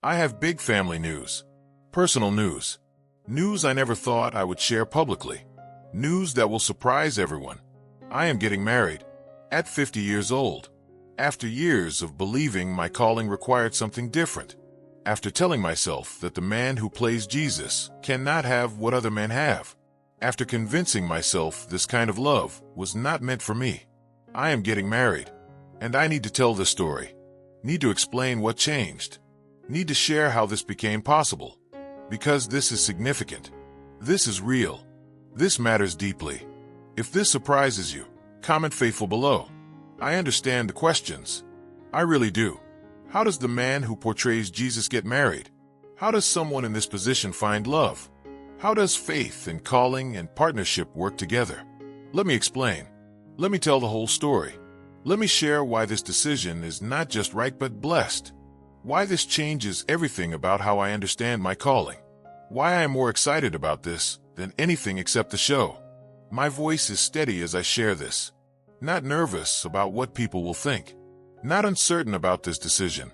I have big family news, personal news, news I never thought I would share publicly, news that will surprise everyone. I am getting married at 50 years old, after years of believing my calling required something different, after telling myself that the man who plays Jesus cannot have what other men have, after convincing myself this kind of love was not meant for me. I am getting married, and I need to tell this story, need to explain what changed, need to share how this became possible, because this is significant. This is real. This matters deeply. If this surprises you, comment faithful below. I understand the questions. I really do. How does the man who portrays Jesus get married? How does someone in this position find love? How does faith and calling and partnership work together? Let me explain. Let me tell the whole story. Let me share why this decision is not just right but blessed. Why this changes everything about how I understand my calling. Why I am more excited about this than anything except the show. My voice is steady as I share this. Not nervous about what people will think. Not uncertain about this decision.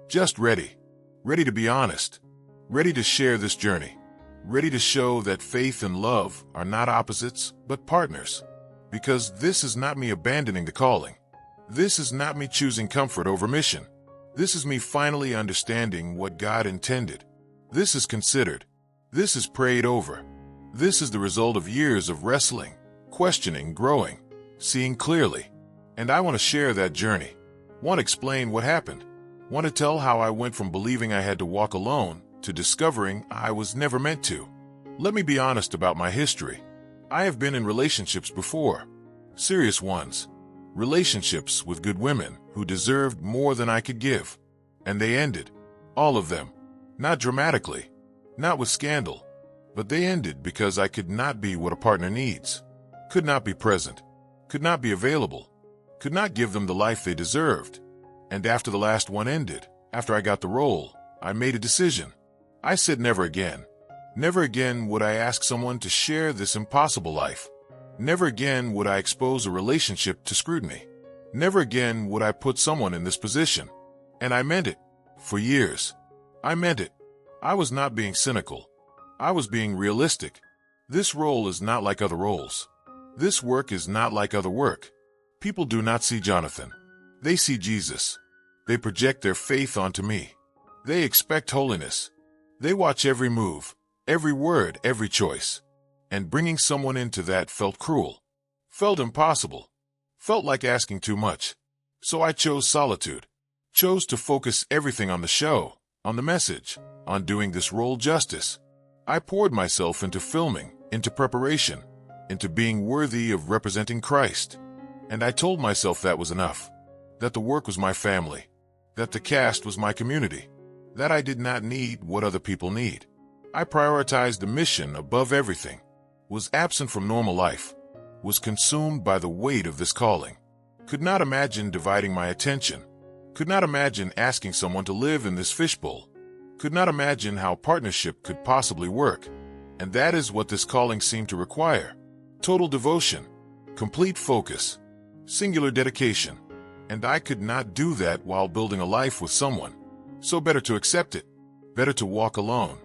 Just ready. Ready to be honest. Ready to share this journey. Ready to show that faith and love are not opposites, but partners. Because this is not me abandoning the calling. This is not me choosing comfort over mission. This is me finally understanding what God intended. This is considered. This is prayed over. This is the result of years of wrestling, questioning, growing, seeing clearly. And I want to share that journey. Want to explain what happened. Want to tell how I went from believing I had to walk alone to discovering I was never meant to. Let me be honest about my history. I have been in relationships before. Serious ones. Relationships with good women who deserved more than I could give. And they ended. All of them. Not dramatically. Not with scandal. But they ended because I could not be what a partner needs. Could not be present. Could not be available. Could not give them the life they deserved. And after the last one ended, after I got the role, I made a decision. I said never again. Never again would I ask someone to share this impossible life. Never again would I expose a relationship to scrutiny. Never again would I put someone in this position. And I meant it. For years. I meant it. I was not being cynical. I was being realistic. This role is not like other roles. This work is not like other work. People do not see Jonathan. They see Jesus. They project their faith onto me. They expect holiness. They watch every move, every word, every choice. And bringing someone into that felt cruel. Felt impossible. Felt like asking too much. So I chose solitude. Chose to focus everything on the show, on the message, on doing this role justice. I poured myself into filming, into preparation, into being worthy of representing Christ. And I told myself that was enough. That the work was my family. That the cast was my community. That I did not need what other people need. I prioritized the mission above everything. Was absent from normal life. Was consumed by the weight of this calling. Could not imagine dividing my attention. Could not imagine asking someone to live in this fishbowl. Could not imagine how partnership could possibly work. And that is what this calling seemed to require. Total devotion. Complete focus. Singular dedication. And I could not do that while building a life with someone. So better to accept it. Better to walk alone.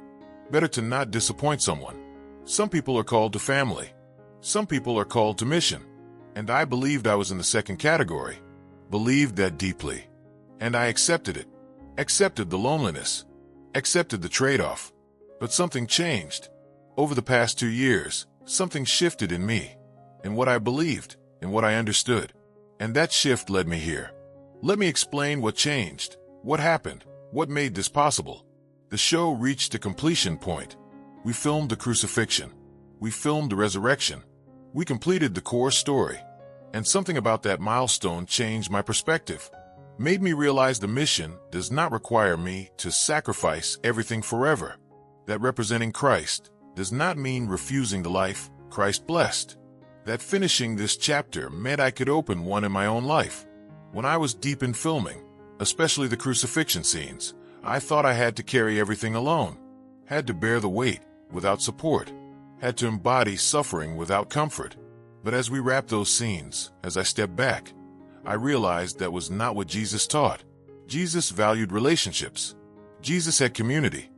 Better to not disappoint someone. Some people are called to family. Some people are called to mission. And I believed I was in the second category. Believed that deeply. And I accepted it. Accepted the loneliness. Accepted the trade-off. But something changed. Over the past 2 years, something shifted in me. In what I believed. In what I understood. And that shift led me here. Let me explain what changed. What happened. What made this possible. The show reached a completion point. We filmed the crucifixion. We filmed the resurrection. We completed the core story. And something about that milestone changed my perspective. Made me realize the mission does not require me to sacrifice everything forever. That representing Christ does not mean refusing the life Christ blessed. That finishing this chapter meant I could open one in my own life. When I was deep in filming, especially the crucifixion scenes, I thought I had to carry everything alone. Had to bear the weight without support. Had to embody suffering without comfort. But as we wrapped those scenes, as I stepped back, I realized that was not what Jesus taught. Jesus valued relationships. Jesus had community.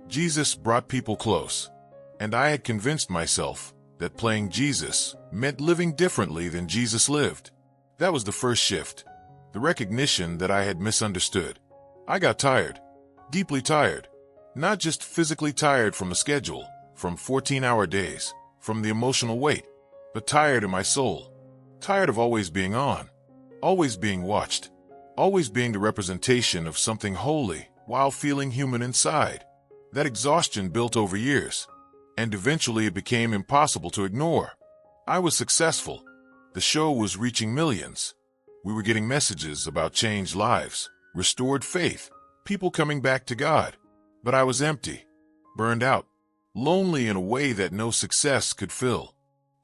Jesus brought people close. And I had convinced myself that playing Jesus meant living differently than Jesus lived. That was the first shift, the recognition that I had misunderstood. I got tired, deeply tired, not just physically tired from a schedule, from 14-hour days, from the emotional weight, but tired in my soul, tired of always being on, always being watched, always being the representation of something holy while feeling human inside. That exhaustion built over years, and eventually it became impossible to ignore. I was successful. The show was reaching millions. We were getting messages about changed lives, restored faith, people coming back to God. But I was empty, burned out, lonely in a way that no success could fill.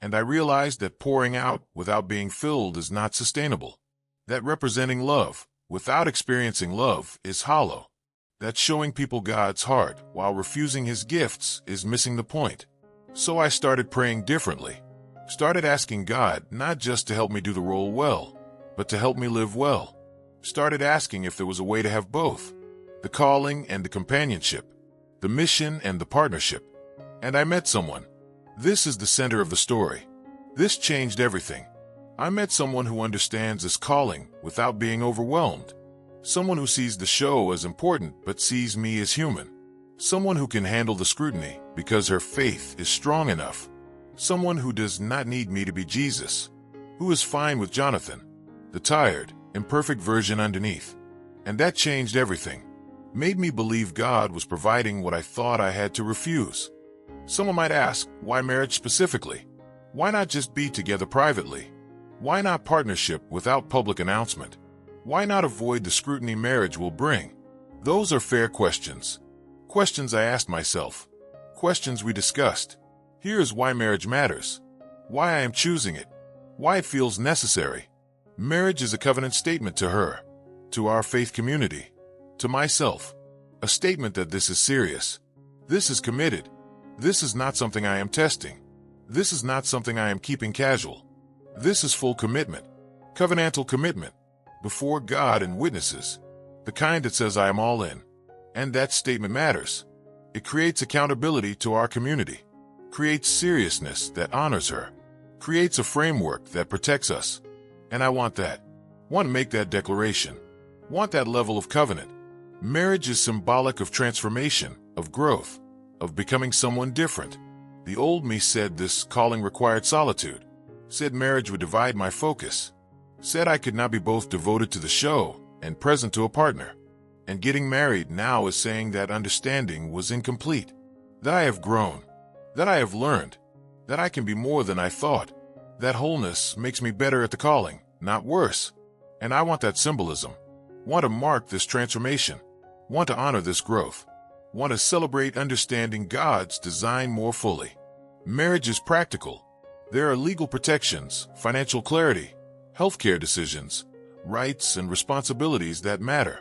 And I realized that pouring out without being filled is not sustainable. That representing love without experiencing love is hollow. That showing people God's heart while refusing His gifts is missing the point. So I started praying differently. Started asking God not just to help me do the role well, but to help me live well. Started asking if there was a way to have both, the calling and the companionship, the mission and the partnership. And I met someone. This is the center of the story. This changed everything. I met someone who understands this calling without being overwhelmed. Someone who sees the show as important but sees me as human. Someone who can handle the scrutiny because her faith is strong enough. Someone who does not need me to be Jesus. Who is fine with Jonathan, the tired, imperfect version underneath. And that changed everything. Made me believe God was providing what I thought I had to refuse. Someone might ask, why marriage specifically? Why not just be together privately? Why not partnership without public announcement? Why not avoid the scrutiny marriage will bring? Those are fair questions. Questions I asked myself. Questions we discussed. Here is why marriage matters. Why I am choosing it. Why it feels necessary. Marriage is a covenant statement to her, to our faith community, to myself. A statement that this is serious. This is committed. This is not something I am testing. This is not something I am keeping casual. This is full commitment. Covenantal commitment. Before God and witnesses. The kind that says I am all in. And that statement matters. It creates accountability to our community. Creates seriousness that honors her. Creates a framework that protects us. And I want that. Want to make that declaration. Want that level of covenant. Marriage is symbolic of transformation, of growth, of becoming someone different. The old me said this calling required solitude. Said marriage would divide my focus. Said I could not be both devoted to the show and present to a partner. And getting married now is saying that understanding was incomplete. That I have grown. That I have learned. That I can be more than I thought. That wholeness makes me better at the calling, not worse. And I want that symbolism. Want to mark this transformation. Want to honor this growth. Want to celebrate understanding God's design more fully. Marriage is practical. There are legal protections, financial clarity, healthcare decisions, rights and responsibilities that matter,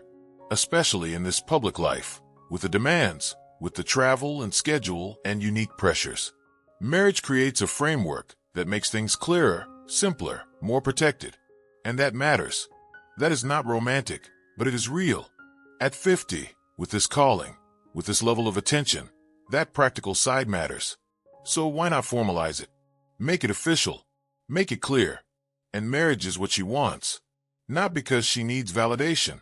especially in this public life, with the demands, with the travel and schedule and unique pressures. Marriage creates a framework that makes things clearer, simpler, more protected. And that matters. That is not romantic, but it is real. At 50, with this calling, with this level of attention, that practical side matters. So why not formalize it? Make it official. Make it clear. And marriage is what she wants. Not because she needs validation.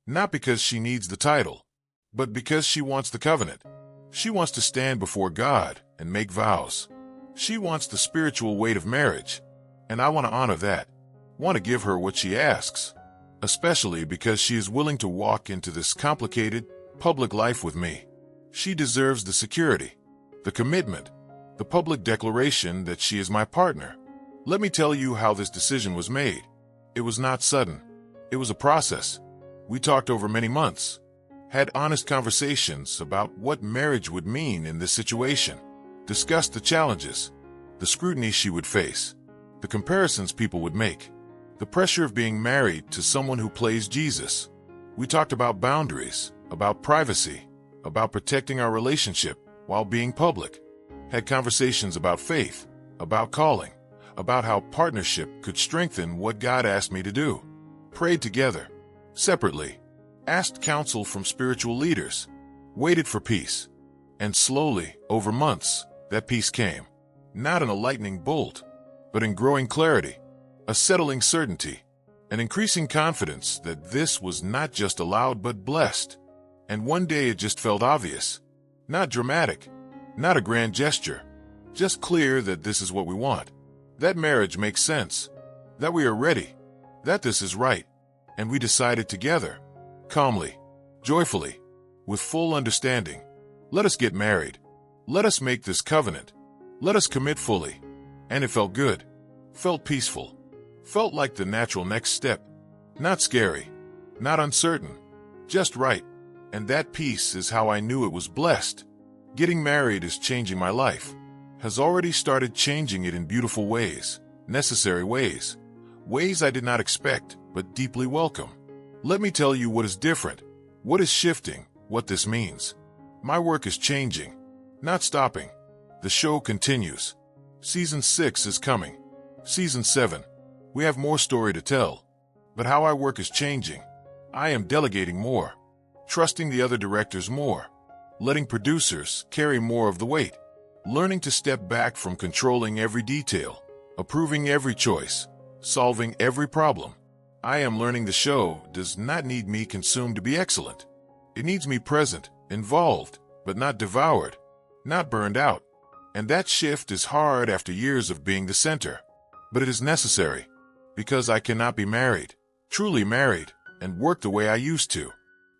Not because she needs the title. But because she wants the covenant. She wants to stand before God and make vows. She wants the spiritual weight of marriage. And I want to honor that. Want to give her what she asks. Especially because she is willing to walk into this complicated, public life with me. She deserves the security, the commitment, the public declaration that she is my partner. Let me tell you how this decision was made. It was not sudden. It was a process. We talked over many months, had honest conversations about what marriage would mean in this situation, discussed the challenges, the scrutiny she would face, the comparisons people would make, the pressure of being married to someone who plays Jesus. We talked about boundaries, about privacy, about protecting our relationship while being public, had conversations about faith, about calling, about how partnership could strengthen what God asked me to do, prayed together, separately, asked counsel from spiritual leaders, waited for peace. And slowly, over months, that peace came. Not in a lightning bolt, but in growing clarity, a settling certainty, an increasing confidence that this was not just allowed but blessed. And one day it just felt obvious. Not dramatic, not a grand gesture, just clear that this is what we want. That marriage makes sense, that we are ready, that this is right. And we decided together, calmly, joyfully, with full understanding, let us get married. Let us make this covenant. Let us commit fully. And it felt good, felt peaceful, felt like the natural next step. Not scary, not uncertain, just right. And that peace is how I knew it was blessed. Getting married is changing my life, has already started changing it in beautiful ways, necessary ways, ways I did not expect, but deeply welcome. Let me tell you what is different, what is shifting, what this means. My work is changing, not stopping. The show continues. Season 6 is coming. Season 7. We have more story to tell. But how I work is changing. I am delegating more, trusting the other directors more, letting producers carry more of the weight, learning to step back from controlling every detail, approving every choice, solving every problem. I am learning the show does not need me consumed to be excellent. It needs me present, involved, but not devoured, not burned out. And that shift is hard after years of being the center. But it is necessary, because I cannot be married, truly married, and work the way I used to.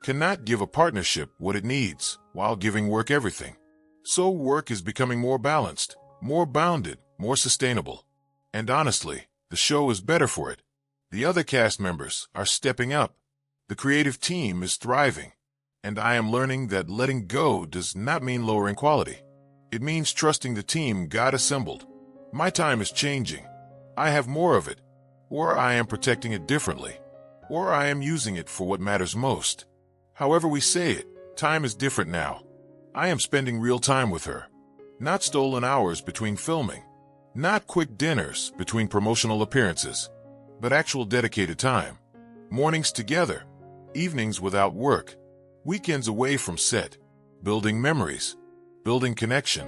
Cannot give a partnership what it needs, while giving work everything. So work is becoming more balanced, more bounded, more sustainable. And honestly, the show is better for it. The other cast members are stepping up. The creative team is thriving. And I am learning that letting go does not mean lowering quality. It means trusting the team God assembled. My time is changing. I have more of it, or I am protecting it differently, or I am using it for what matters most. However we say it, time is different now. I am spending real time with her. Not stolen hours between filming. Not quick dinners between promotional appearances, but actual dedicated time. Mornings together, evenings without work, weekends away from set, building memories, building connection,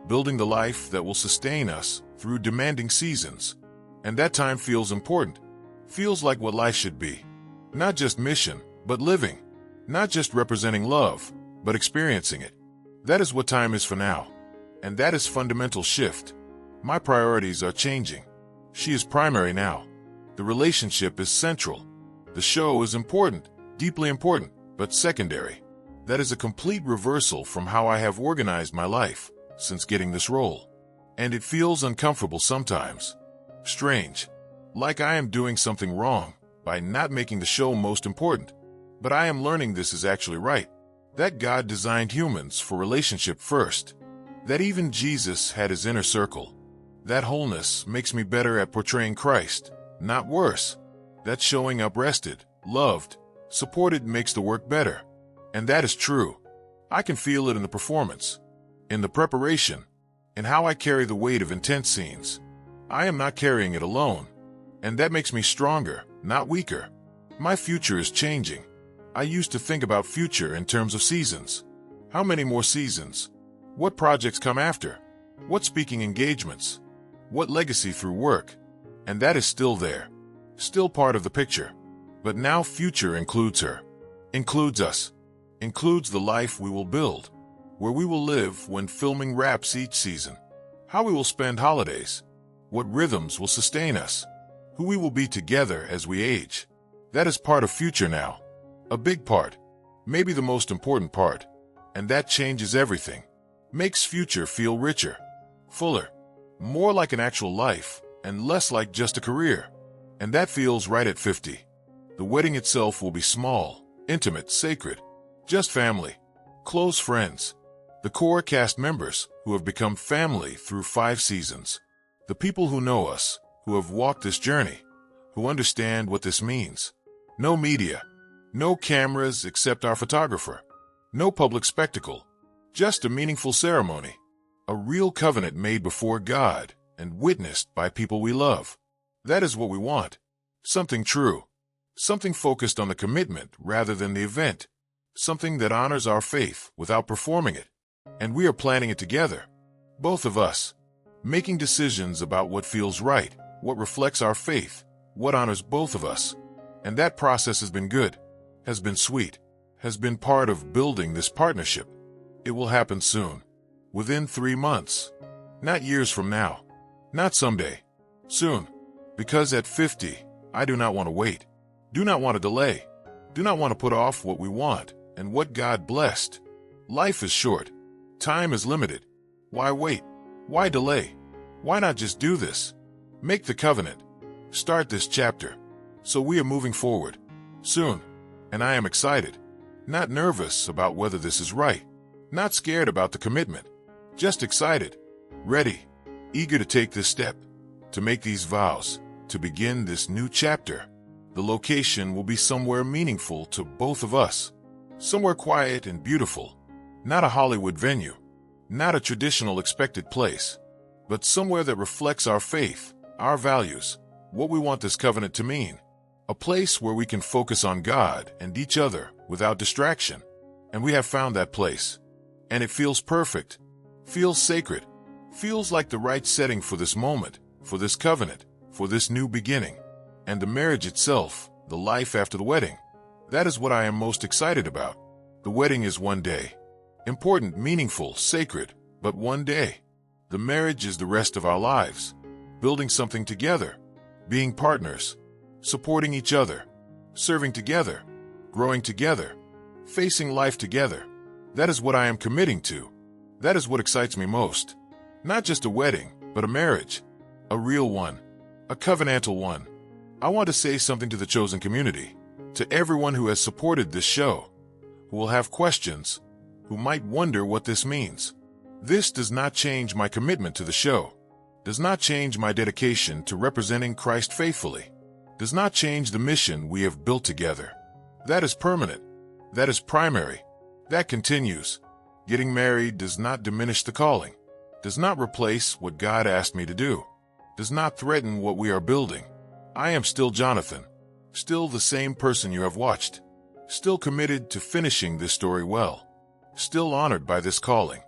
building the life that will sustain us through demanding seasons. And that time feels important, feels like what life should be. Not just mission, but living. Not just representing love, but experiencing it. That is what time is for now. And that is fundamental shift. My priorities are changing. She is primary now. The relationship is central. The show is important, deeply important, but secondary. That is a complete reversal from how I have organized my life since getting this role. And it feels uncomfortable sometimes. Strange. Like I am doing something wrong by not making the show most important. But I am learning this is actually right. That God designed humans for relationship first. That even Jesus had his inner circle. That wholeness makes me better at portraying Christ, not worse. That showing up rested, loved, supported makes the work better. And that is true. I can feel it in the performance, in the preparation, in how I carry the weight of intense scenes. I am not carrying it alone. And that makes me stronger, not weaker. My future is changing. I used to think about future in terms of seasons. How many more seasons? What projects come after? What speaking engagements? What legacy through work? And that is still there. Still part of the picture. But now future includes her. Includes us. Includes the life we will build. Where we will live when filming wraps each season. How we will spend holidays. What rhythms will sustain us. Who we will be together as we age. That is part of future now. A big part. Maybe the most important part. And that changes everything. Makes future feel richer. Fuller. More like an actual life, and less like just a career. And that feels right at 50. The wedding itself will be small, intimate, sacred. Just family. Close friends. The core cast members who have become family through 5 seasons. The people who know us, who have walked this journey, who understand what this means. No media. No cameras except our photographer. No public spectacle. Just a meaningful ceremony. A real covenant made before God and witnessed by people we love. That is what we want. Something true. Something focused on the commitment rather than the event. something that honors our faith without performing it. And we are planning it together, both of us, making decisions about what feels right, what reflects our faith, what honors both of us. And that process has been good, has been sweet, has been part of building this partnership. It will happen soon, within 3 months, not years from now, not someday, soon. Because at 50, I do not want to wait, do not want to delay, do not want to put off what we want and what God blessed. Life is short. Time is limited. Why wait? Why delay? Why not just do this? Make the covenant. Start this chapter. So we are moving forward. Soon. And I am excited. Not nervous about whether this is right. Not scared about the commitment. Just excited. Ready. Eager to take this step. To make these vows. To begin this new chapter. The location will be somewhere meaningful to both of us. Somewhere quiet and beautiful. Not a Hollywood venue. Not a traditional expected place. But somewhere that reflects our faith, our values, what we want this covenant to mean. A place where we can focus on God and each other without distraction. And we have found that place. And it feels perfect. Feels sacred. Feels like the right setting for this moment, for this covenant, for this new beginning. And the marriage itself, the life after the wedding. That is what I am most excited about. The wedding is one day. Important, meaningful, sacred, but one day. The marriage is the rest of our lives. Building something together. Being partners. Supporting each other. Serving together. Growing together. Facing life together. That is what I am committing to. That is what excites me most. Not just a wedding, but a marriage. A real one. A covenantal one. I want to say something to the chosen community. To everyone who has supported this show. Who will have questions. Who might wonder what this means. This does not change my commitment to the show. Does not change my dedication to representing Christ faithfully. Does not change the mission we have built together. That is permanent. That is primary. That continues. Getting married does not diminish the calling. Does not replace what God asked me to do. Does not threaten what we are building. I am still Jonathan. Still the same person you have watched. Still committed to finishing this story well. Still honored by this calling.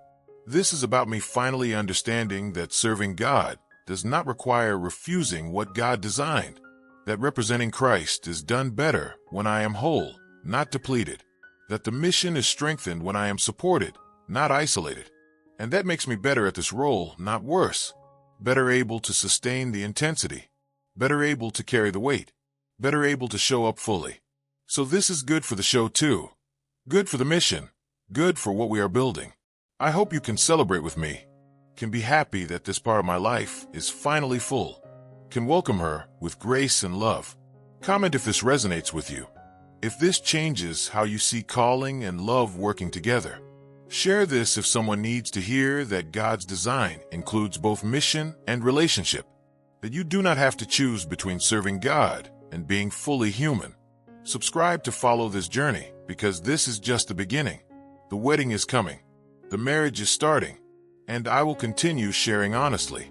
This is about me finally understanding that serving God does not require refusing what God designed. That representing Christ is done better when I am whole, not depleted. That the mission is strengthened when I am supported, not isolated. And that makes me better at this role, not worse. Better able to sustain the intensity. Better able to carry the weight. Better able to show up fully. So this is good for the show too. Good for the mission. Good for what we are building. I hope you can celebrate with me. Can be happy that this part of my life is finally full. Can welcome her with grace and love. Comment if this resonates with you. If this changes how you see calling and love working together. Share this if someone needs to hear that God's design includes both mission and relationship. That you do not have to choose between serving God and being fully human. Subscribe to follow this journey because this is just the beginning. The wedding is coming. The marriage is starting. And I will continue sharing honestly.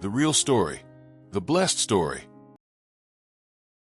The real story. The blessed story.